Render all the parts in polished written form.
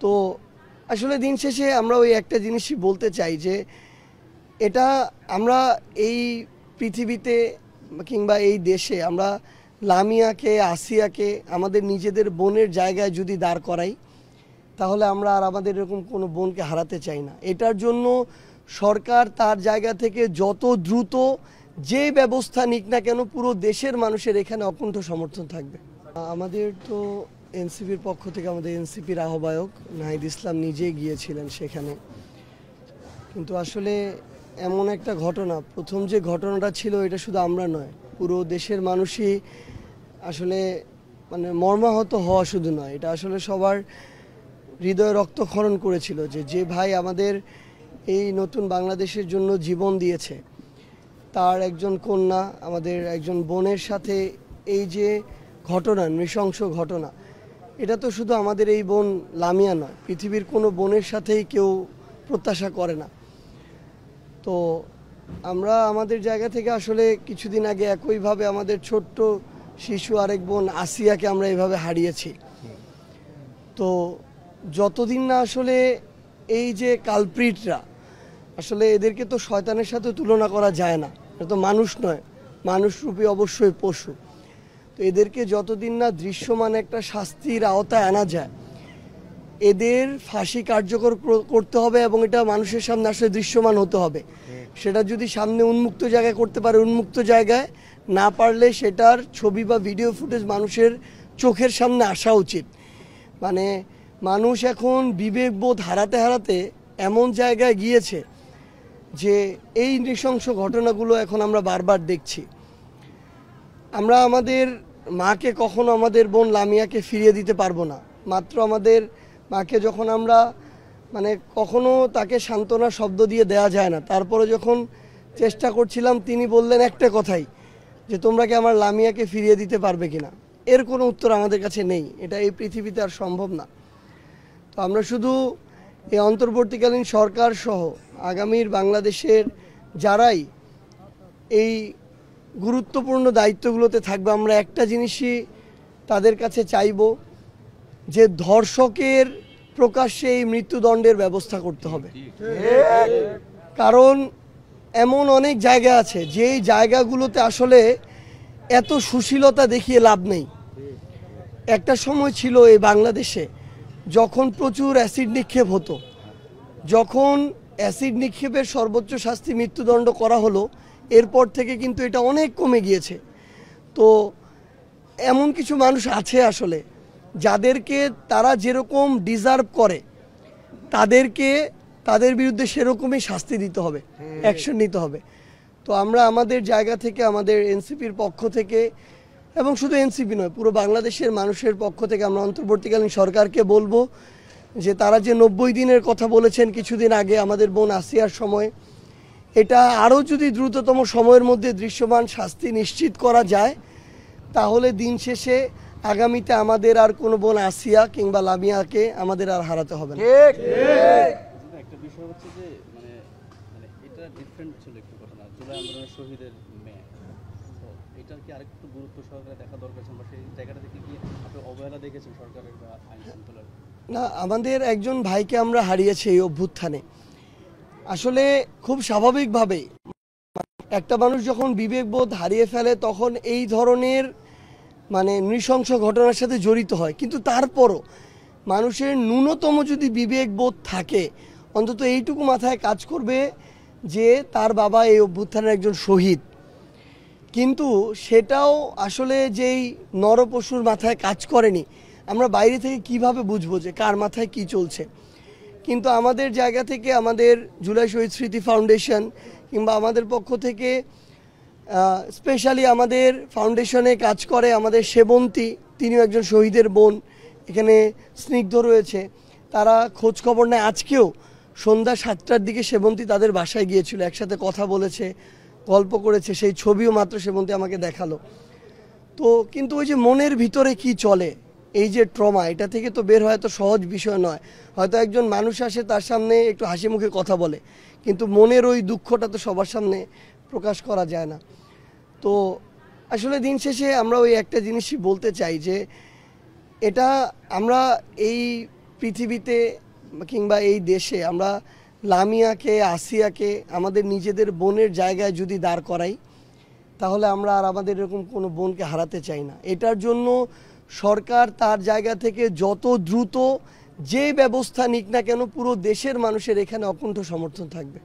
তো আসলে দিন শেষে আমরা ওই একটা জিনিসই বলতে চাই যে এটা আমরা এই পৃথিবীতে কিংবা এই দেশে আমরা লামিয়াকে আসিয়াকে আমাদের নিজেদের বোনের জায়গায় যদি দাঁড় করাই তাহলে আমরা আর আমাদের এরকম কোনো বোনকে হারাতে চাই না। এটার জন্য সরকার তার জায়গা থেকে যত দ্রুত যে ব্যবস্থা নিক না কেন পুরো দেশের মানুষের এখানে অকুণ্ঠ সমর্থন থাকবে। আমাদের তো এনসিপির পক্ষ থেকে আমাদের এনসিপির আহ্বায়ক নাহিদ ইসলাম নিজেই গিয়েছিলেন সেখানে, কিন্তু আসলে এমন একটা ঘটনা, প্রথম যে ঘটনাটা ছিল এটা শুধু আমরা নয় পুরো দেশের মানুষই আসলে মানে মর্মাহত হওয়া শুধু নয়, এটা আসলে সবার হৃদয়ে রক্তক্ষরণ করেছিল যে ভাই আমাদের এই নতুন বাংলাদেশের জন্য জীবন দিয়েছে, তার একজন কন্যা আমাদের একজন বোনের সাথে এই যে ঘটনা, নৃশংস ঘটনা, এটা তো শুধু আমাদের এই বোন লামিয়া নয়, পৃথিবীর কোনো বোনের সাথেই কেউ প্রত্যাশা করে না। তো আমরা আমাদের জায়গা থেকে আসলে কিছুদিন আগে একইভাবে আমাদের ছোট্ট শিশু আরেক বোন আসিয়াকে আমরা এভাবে হারিয়েছি। তো যতদিন না আসলে এই যে কালপ্রিটরা, আসলে এদেরকে তো শয়তানের সাথে তুলনা করা যায় না, এটা তো মানুষ নয়, মানুষরূপী অবশ্যই পশু। তো এদেরকে যতদিন না দৃশ্যমান একটা শাস্তির আওতায় আনা যায়, এদের ফাঁসি কার্যকর করতে হবে এবং এটা মানুষের সামনে আসলে দৃশ্যমান হতে হবে। সেটা যদি সামনে উন্মুক্ত জায়গায় করতে পারে উন্মুক্ত জায়গায়, না পারলে সেটার ছবি বা ভিডিও ফুটেজ মানুষের চোখের সামনে আসা উচিত। মানে মানুষ এখন বিবেকবোধ হারাতে হারাতে এমন জায়গায় গিয়েছে যে এই নৃশংস ঘটনাগুলো এখন আমরা বারবার দেখছি। আমরা আমাদের মাকে কখনো আমাদের বোন লামিয়াকে ফিরিয়ে দিতে পারবো না, মাত্র আমাদের মাকে যখন আমরা মানে কখনো তাকে সান্ত্বনা শব্দ দিয়ে দেওয়া যায় না, তারপরে যখন চেষ্টা করছিলাম তিনি বললেন একটা কথাই যে তোমরা কি আমার লামিয়াকে ফিরিয়ে দিতে পারবে কিনা। এর কোনো উত্তর আমাদের কাছে নেই, এটা এই পৃথিবীতে আর সম্ভব না। তো আমরা শুধু এই অন্তর্বর্তীকালীন সরকার সহ আগামীর বাংলাদেশের যারাই এই গুরুত্বপূর্ণ দায়িত্বগুলোতে থাকবে, আমরা একটা জিনিসই তাদের কাছে চাইব যে ধর্ষকের প্রকাশ্যে এই মৃত্যুদণ্ডের ব্যবস্থা করতে হবে। কারণ এমন অনেক জায়গা আছে যেই জায়গাগুলোতে আসলে এত সুশীলতা দেখিয়ে লাভ নেই। একটা সময় ছিল এই বাংলাদেশে যখন প্রচুর অ্যাসিড নিক্ষেপ হতো, যখন অ্যাসিড নিক্ষেপের সর্বোচ্চ শাস্তি মৃত্যুদণ্ড করা হলো, এরপর থেকে কিন্তু এটা অনেক কমে গিয়েছে। তো এমন কিছু মানুষ আছে আসলে যাদেরকে তারা যেরকম ডিজার্ভ করে তাদেরকে তাদের বিরুদ্ধে সেরকমই শাস্তি দিতে হবে, অ্যাকশন নিতে হবে। তো আমরা আমাদের জায়গা থেকে আমাদের এনসিপির পক্ষ থেকে এবং শুধু এনসিপি নয় পুরো বাংলাদেশের মানুষের পক্ষ থেকে আমরা অন্তর্বর্তীকালীন সরকারকে বলবো যে তারা যে 90 দিনের কথা বলেছেন কিছুদিন আগে আমাদের বোন আসিয়ার সময়, এটা আরও যদি দ্রুততম সময়ের মধ্যে দৃশ্যমান শাস্তি নিশ্চিত করা যায় তাহলে দিন শেষে আগামীতে আমাদের আর কোনো বোন আসিয়া কিংবা লামিয়াকে আমাদের আর হারাতে হবে না। একটা বিষয় হচ্ছে যে মানে মানে এটা ডিফারেন্ট ছিল একটু ঘটনা, জুলাই আন্দোলনের শহীদের মেয়ে, তো এটার কি আরেকটু গুরুত্ব সহকারে দেখা দরকার ছিল, সেই জায়গাটা থেকে কি আপনি অবহেলা দেখেছেন সরকারের বা আইন শৃঙ্খলার? না, আমাদের একজন ভাইকে আমরা হারিয়েছি এই অভ্যুত্থানে। আসলে খুব স্বাভাবিকভাবেই একটা মানুষ যখন বিবেকবোধ হারিয়ে ফেলে তখন এই ধরনের মানে নৃশংস ঘটনার সাথে জড়িত হয়, কিন্তু তারপরও মানুষের ন্যূনতম যদি বিবেকবোধ থাকে অন্তত এইটুকু মাথায় কাজ করবে যে তার বাবা এই অভ্যুত্থানের একজন শহীদ। কিন্তু সেটাও আসলে যেই নরপশুর মাথায় কাজ করেনি, আমরা বাইরে থেকে কিভাবে বুঝবো যে কার মাথায় কি চলছে। কিন্তু আমাদের জায়গা থেকে আমাদের জুলাই শহীদ স্মৃতি ফাউন্ডেশন কিংবা আমাদের পক্ষ থেকে স্পেশালি আমাদের ফাউন্ডেশনে কাজ করে আমাদের সেবন্তী, তিনিও একজন শহীদের বোন, এখানে স্নিগ্ধ রয়েছে, তারা খোঁজ খবর নেয়। আজকেও সন্ধ্যা 7টার দিকে সেবন্তী তাদের বাসায় গিয়েছিল, একসাথে কথা বলেছে, গল্প করেছে, সেই ছবিও মাত্র সেবন্তী আমাকে দেখালো। তো কিন্তু ওই যে মনের ভিতরে কি চলে, এই যে ট্রমা, এটা থেকে তো বের হওয়া এত সহজ বিষয় নয়। হয়তো একজন মানুষ আসে তার সামনে একটু হাসি মুখে কথা বলে, কিন্তু মনের ওই দুঃখটা তো সবার সামনে প্রকাশ করা যায় না। তো আসলে দিন শেষে আমরা ওই একটা জিনিসই বলতে চাই যে এটা আমরা এই পৃথিবীতে কিংবা এই দেশে আমরা লামিয়াকে আসিয়াকে আমাদের নিজেদের বোনের জায়গায় যদি দাঁড় করাই, তাহলে আমরা আর আমাদের এরকম কোনো বোনকে হারাতে চাই না। এটার জন্য সরকার তার জায়গা থেকে যত দ্রুত যে ব্যবস্থা নিক না কেন, পুরো দেশের মানুষের এখানে অকুণ্ঠ সমর্থন থাকবে।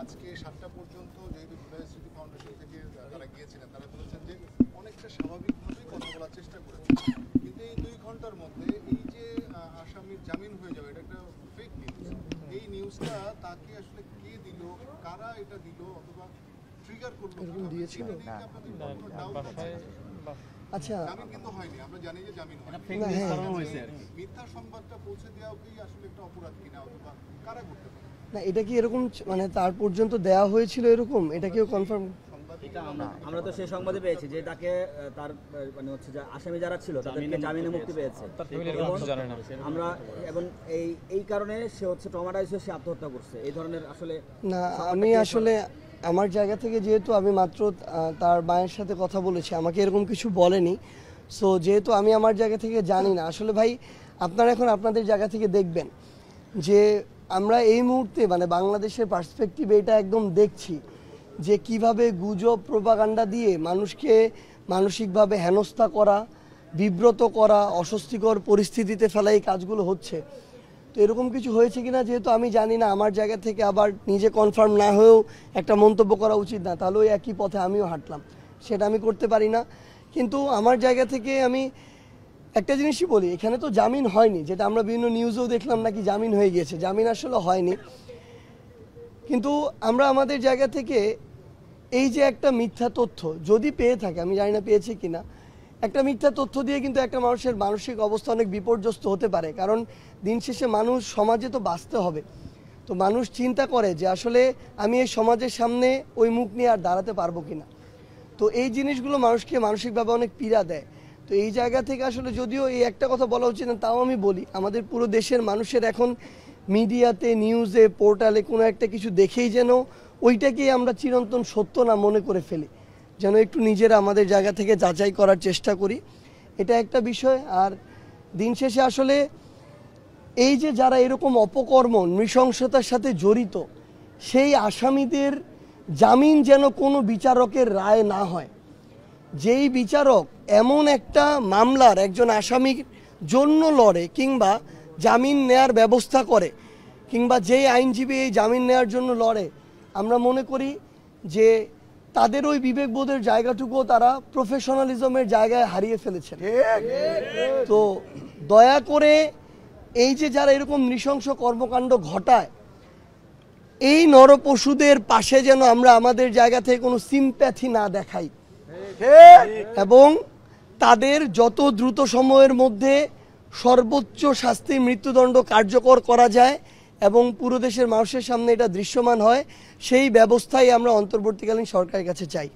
আজকে 7টা পর্যন্ত যেহেতু জুলাই স্মৃতি ফাউন্ডেশন থেকে তারা গিয়েছিলেন, তারা বলেছেন যে অনেকটা স্বাভাবিকভাবেই কথা বলার চেষ্টা করেছে, কিন্তু এই 2 ঘন্টার মধ্যে এই যে আসামির জামিন হয়ে যাবে, এটা একটা ফেক নিউজ। এই নিউজটা তাকে আসলে কে দিল, কারা এটা দিল অথবা ট্রিগার করলো, দিয়েছিল আচ্ছা, জামিন কিন্তু হয়নি, আমরা জানি যে জামিন হয়নি। মিথ্যা সংবাদটা পৌঁছে দেওয়া কি আসলে একটা অপরাধ কিনা অথবা কারা করতে পারে না, এটা কি এরকম মানে তার পর্যন্ত দেওয়া হয়েছিল এরকম, এটা কেউ কনফার্ম? এটা আমরা তো সেই সংবাদে পেয়েছি যে তাকে তার মানে হচ্ছে যে আসামি যারা ছিল তাদেরকে জামিনে মুক্তি পেয়েছে আমরা, এবং এই কারণে সে হচ্ছে ট্রমাটাইজ হয়ে সে আত্মহত্যা করছে। এই ধরনের আসলে না, আমি আসলে আমার জায়গা থেকে যেহেতু আমি মাত্র তার মায়ের সাথে কথা বলেছি, আমাকে এরকম কিছু বলেনি। সো যেহেতু আমি আমার জায়গা থেকে জানি না, আসলে ভাই আপনারা এখন আপনাদের জায়গা থেকে দেখবেন যে আমরা এই মুহূর্তে মানে বাংলাদেশের পার্সপেক্টিভ এটা একদম দেখছি যে কিভাবে গুজব প্রোপাগান্ডা দিয়ে মানুষকে মানসিকভাবে হেনস্থা করা, বিব্রত করা, অস্বস্তিকর পরিস্থিতিতে ফেলা এই কাজগুলো হচ্ছে। তো এরকম কিছু হয়েছে কিনা যেহেতু আমি জানি না, আমার জায়গা থেকে আবার নিজে কনফার্ম না হয়েও একটা মন্তব্য করা উচিত না, তাহলে ওই একই পথে আমিও হাঁটলাম, সেটা আমি করতে পারি না। কিন্তু আমার জায়গা থেকে আমি একটা জিনিসই বলি, এখানে তো জামিন হয়নি, যেটা আমরা বিভিন্ন নিউজেও দেখলাম নাকি জামিন হয়ে গিয়েছে, জামিন আসলে হয়নি। কিন্তু আমরা আমাদের জায়গা থেকে এই যে একটা মিথ্যা তথ্য যদি পেয়ে থাকে, আমি জানি না পেয়েছি কিনা, একটা মিথ্যা তথ্য দিয়ে কিন্তু একটা মানুষের মানসিক অবস্থা অনেক বিপর্যস্ত হতে পারে। কারণ দিন শেষে মানুষ সমাজে তো বাঁচতে হবে, তো মানুষ চিন্তা করে যে আসলে আমি এই সমাজের সামনে ওই মুখ নিয়ে আর দাঁড়াতে পারবো কিনা। তো এই জিনিসগুলো মানুষকে মানসিকভাবে অনেক পীড়া দেয়। তো এই জায়গা থেকে আসলে যদিও এই একটা কথা বলা উচিত না, তাও আমি বলি, আমাদের পুরো দেশের মানুষের এখন মিডিয়াতে, নিউজে, পোর্টালে কোনো একটা কিছু দেখেই যেন ওইটাকেই আমরা চিরন্তন সত্য না মনে করে ফেলি, যেন একটু নিজেরা আমাদের জায়গা থেকে যাচাই করার চেষ্টা করি, এটা একটা বিষয়। আর দিন শেষে আসলে এই যে যারা এরকম অপকর্ম নৃশংসতার সাথে জড়িত, সেই আসামিদের জামিন যেন কোনো বিচারকের রায় না হয়। যেই বিচারক এমন একটা মামলার একজন আসামির জন্য লড়ে কিংবা জামিন নেয়ার ব্যবস্থা করে, কিংবা যেই আইনজীবী এই জামিন নেয়ার জন্য লড়ে, আমরা মনে করি যে তাদের ওই বিবেকবোধের জায়গাটুকুও তারা প্রফেশনালিজমের জায়গায় হারিয়ে ফেলেছেন। তো দয়া করে এই যে যারা এরকম নৃশংস কর্মকাণ্ড ঘটায়, এই নরপশুদের পাশে যেন আমরা আমাদের জায়গা থেকে কোনো সিম্প্যাথি না দেখাই, এবং তাদের যত দ্রুত সময়ের মধ্যে সর্বোচ্চ শাস্তি মৃত্যুদণ্ড কার্যকর করা যায় এবং পুরো দেশের মানুষের সামনে এটা দৃশ্যমান হয়, সেই ব্যবস্থাই আমরা অন্তর্বর্তীকালীন সরকারের কাছে চাই।